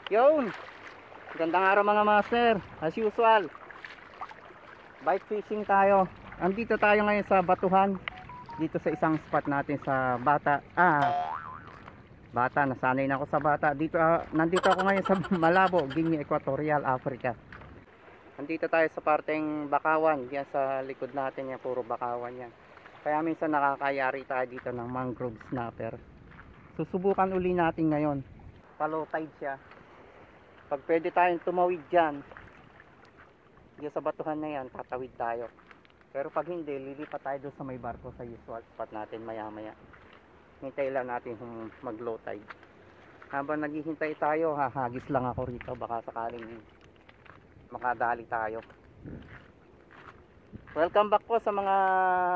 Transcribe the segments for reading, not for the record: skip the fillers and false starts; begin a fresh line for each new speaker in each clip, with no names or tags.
Yun, gandang araw mga master. As usual, bike fishing tayo. Andito tayo ngayon sa Batuhan, dito sa isang spot natin sa Bata. Bata, nasanay na ako sa Bata. Nandito ako ngayon sa Malabo, Guinea Equatorial, Africa. Nandito tayo sa parteng Bakawan. Yan sa likod natin, yan puro Bakawan yan. Kaya minsan nakakayari tayo dito ng mangrove snapper. Susubukan uli natin ngayon. Low tide siya. Pag pwede tayong tumawid dyan, diyan sa batuhan na yan, tatawid tayo. Pero pag hindi, lilipat tayo doon sa may barko sa usual spot natin maya maya. Hintay lang natin mag low tide. Habang naghihintay tayo, hahagis lang ako rito, baka sakaling makadali tayo. Welcome back po sa mga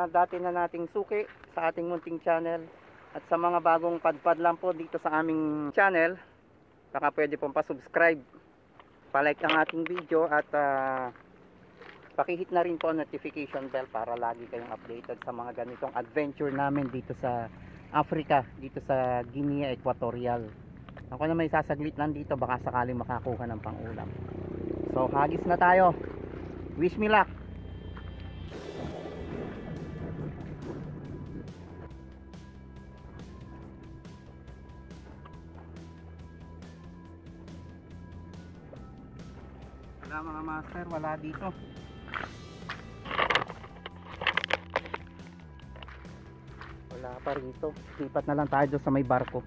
dati na nating suki sa ating munting channel. At sa mga bagong padpad lang po dito sa aming channel, baka pwede pong pa-subscribe, pa-like ang ating video, at pakihit na rin po ang notification bell para lagi kayong updated sa mga ganitong adventure namin dito sa Africa, dito sa Guinea Equatorial. Ako na may sasaglit lang dito, baka sakaling makakuha ng pang-ulam. So hagis na tayo. Wish me luck. Wala mga master, wala dito. Wala pa rito. Lipat na lang tayo doon sa may barko,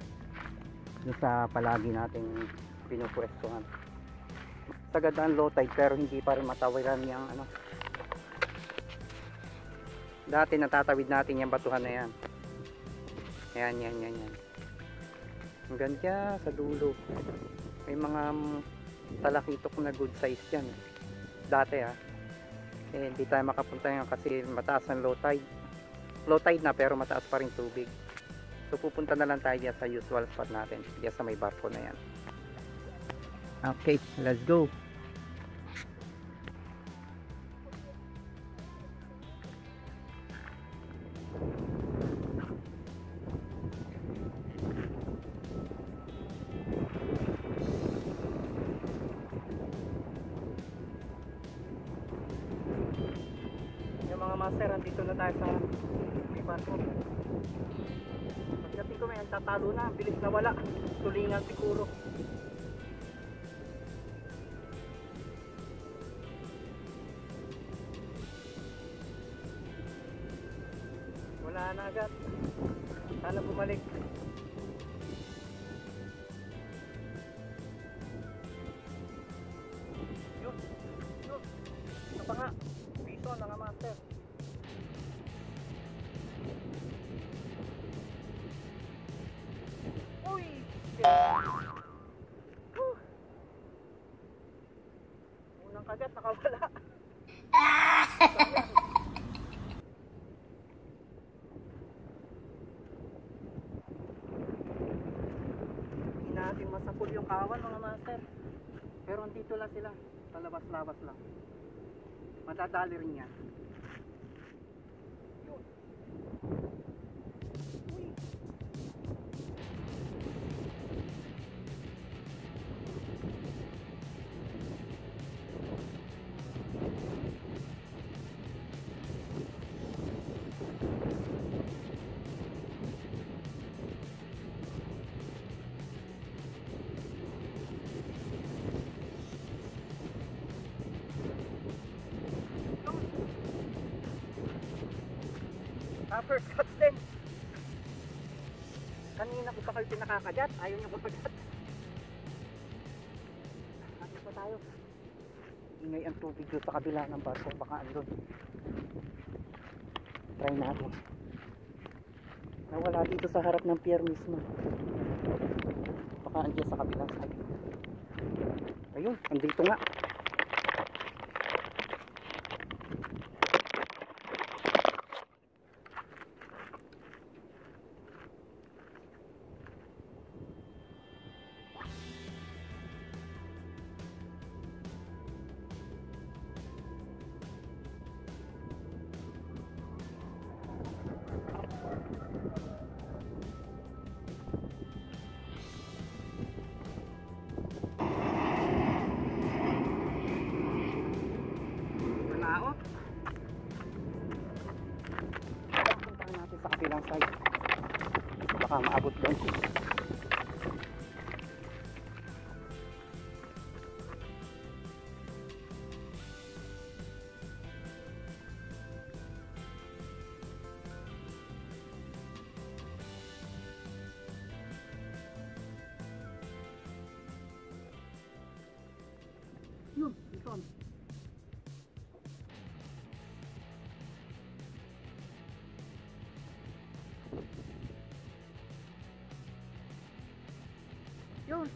doon sa palagi nating pinupwestuhan. Sagad ang low tide pero hindi pa rin matawiran yung ano. Dati natatawid natin yung batuhan na yan. Yan. Hanggang dyan sa dulo. May mga talakitok na good size yan dati hindi tayo makapunta yan kasi mataas ang low tide na pero mataas pa rin tubig. So pupunta na lang tayo dyan sa usual spot natin, dyan sa may barko na yan. Okay, let's go. Mga master, andito na tayo sa may barko. Pagdating ko may tatalo na, bilis na wala. Tulingan siguro. Wala na agad. Sana bumalik. Yun. Ito pa nga. Piso na nga master. Uy! Unang kagat, nakawala. Hindi natin masapul yung kawan mga master. Pero andito lang sila. Palabas-labas lang. Madadali rin yan. Yun. Uy! First cut din. Kanina ko pa kayo pinakakagat, ayaw nyo kumagat. Ano pa tayo? Ingay ang tubig doon sa kabila ng barko, baka andun. Try natin. Nawala dito sa harap ng pier mismo. Baka andyan sa kabilang side. Ayun, andito nga. baka maabot doon. Yun, ito. Yun.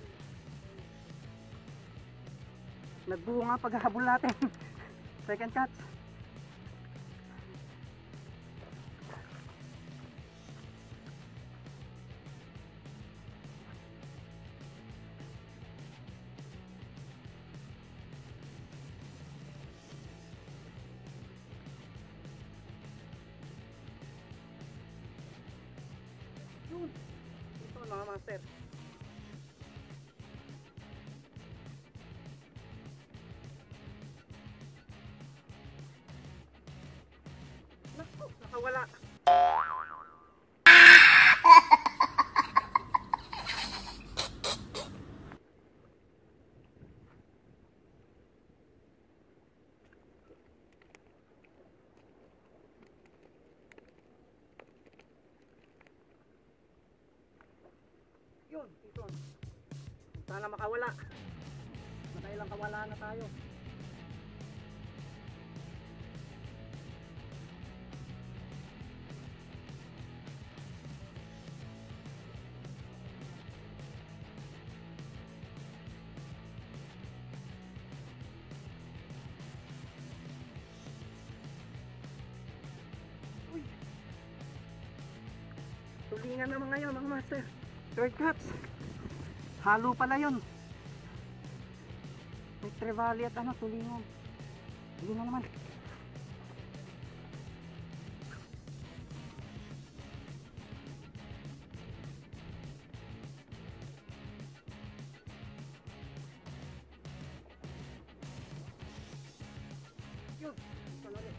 Nagbunga paghahabol natin. Second catch. Yun. Ito mga master. Nakawala. Yun, ito. Sana makawala. Nakailang kawala na tayo. Uy. Tulingan naman ngayon mga master. Third catch. Halo pala yun. May trevally at ano, tulingan. Hindi na naman. Yun, panalo.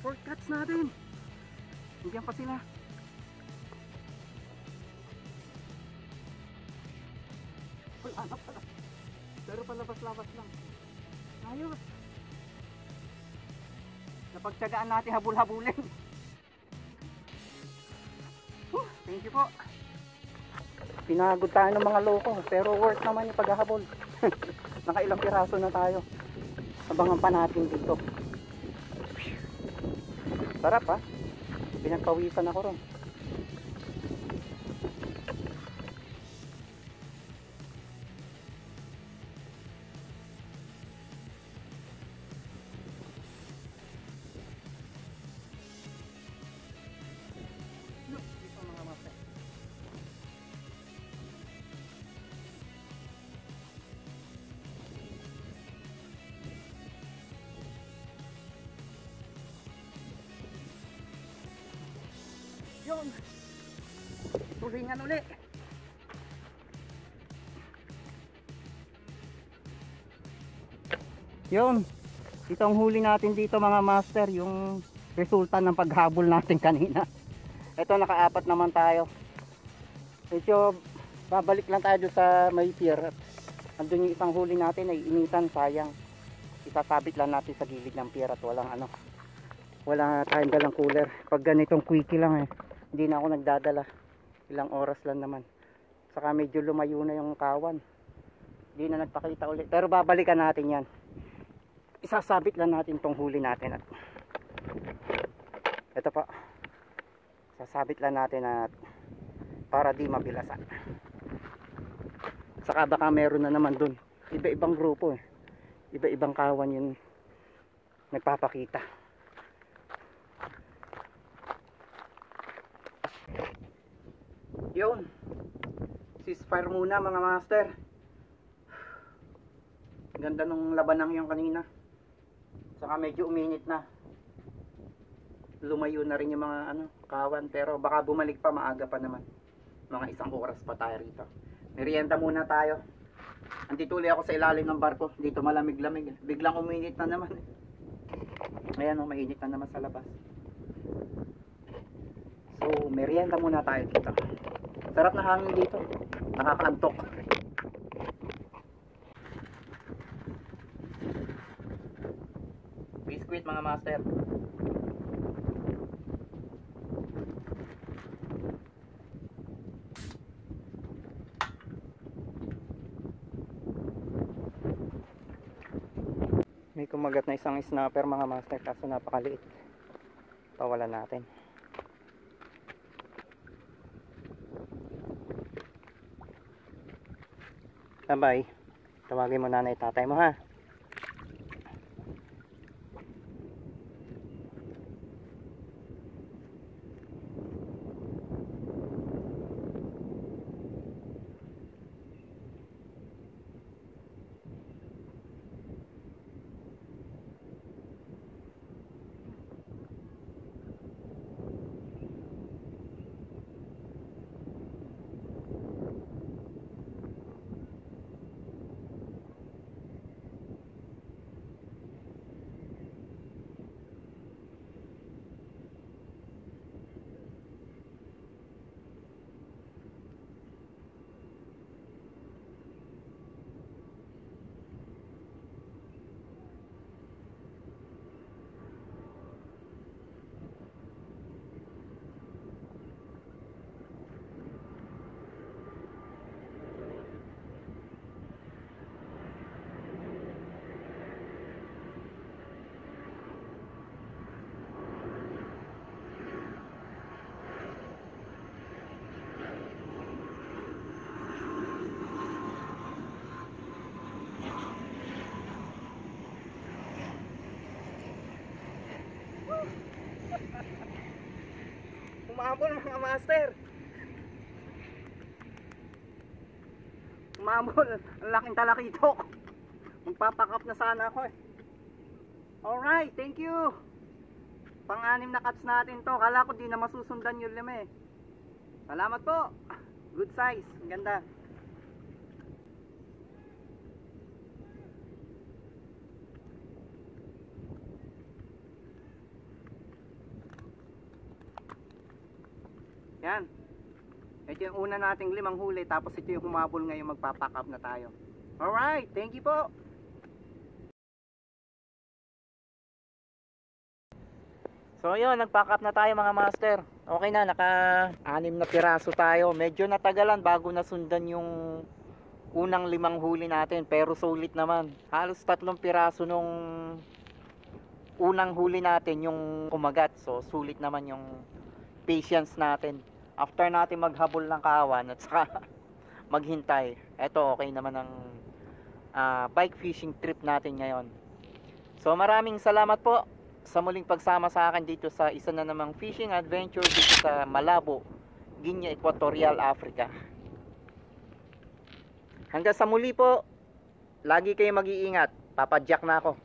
Fourth catch natin. Bigyan pa sila. Wala na pala. Pero palabas-labas lang. Ayos. Napagtsagaan natin habul-habulin. Thank you po. Pinagod tayo ng mga loko. Pero worth naman yung paghahabol. Nakailang piraso na tayo. Abangan pa natin dito. Sarap ha. Pinagpawisan ako ron. Dito mga master. Yun. Tulingan uli. Yun. Ito ang huli natin dito mga master. Yung resulta ng paghabol natin kanina. Ito nakaapat naman tayo. Medyo babalik lang tayo sa may pier. Andun yung isang huli natin ay initan, sayang. Isasabit lang natin sa gilid ng pier at walang ano. Wala tayong dalang cooler. Pag ganitong quickie lang hindi na ako nagdadala. Ilang oras lang naman. Saka medyo lumayo na yung kawan. Hindi na nagpakita ulit. Pero babalikan natin yan. Isasabit lang natin tong huli natin. At ito po. Sasabit lang natin at para di mabilasan. Saka baka meron na naman dun. Iba-ibang grupo Iba-ibang kawan yun. nagpapakita. Yun, ceasefire muna mga master. Ganda nung labanang yung kanina, saka medyo uminit na, lumayo na rin yung mga kawan, pero baka bumalik pa, maaga pa naman, mga 1 oras pa tayo rito. Merienda muna tayo. Andito ulit ako sa ilalim ng barko, dito malamig-lamig, biglang uminit na naman. Ayan o, mainit na naman sa labas. So merienda muna tayo dito. Sarap na hangin dito, nakakaantok. Biscuit mga master. May kumagat na isang snapper mga master, kaso napakaliit. Pawalan natin. Bye. Tawagin mo nanay tatay mo ha. Umabol mga master. Umabol, ang laking talakitok. Magpapakap na sana ako eh. Alright, thank you. Pang-anim na cuts natin to. Kala ko di na masusundan yung 5 eh. Salamat po. Good size, ang ganda. Yan. Ito yung una nating 5 huli, tapos ito yung humabol ngayon, magpapack up na tayo. Alright, thank you po. So yun, nag-pack up na tayo mga master. Okay na, naka-6 na piraso tayo. Medyo natagalan bago nasundan yung unang 5 huli natin, pero sulit naman. Halos 3 piraso nung unang huli natin yung kumagat. So sulit naman yung patience natin. After natin maghabol ng kawan at saka maghintay, eto okay naman ang bike fishing trip natin ngayon. So maraming salamat po sa muling pagsama sa akin dito sa isa na namang fishing adventure dito sa Malabo, Guinea Equatorial, Africa. Hanggang sa muli po, lagi kayo mag-iingat. Papadyak na ako.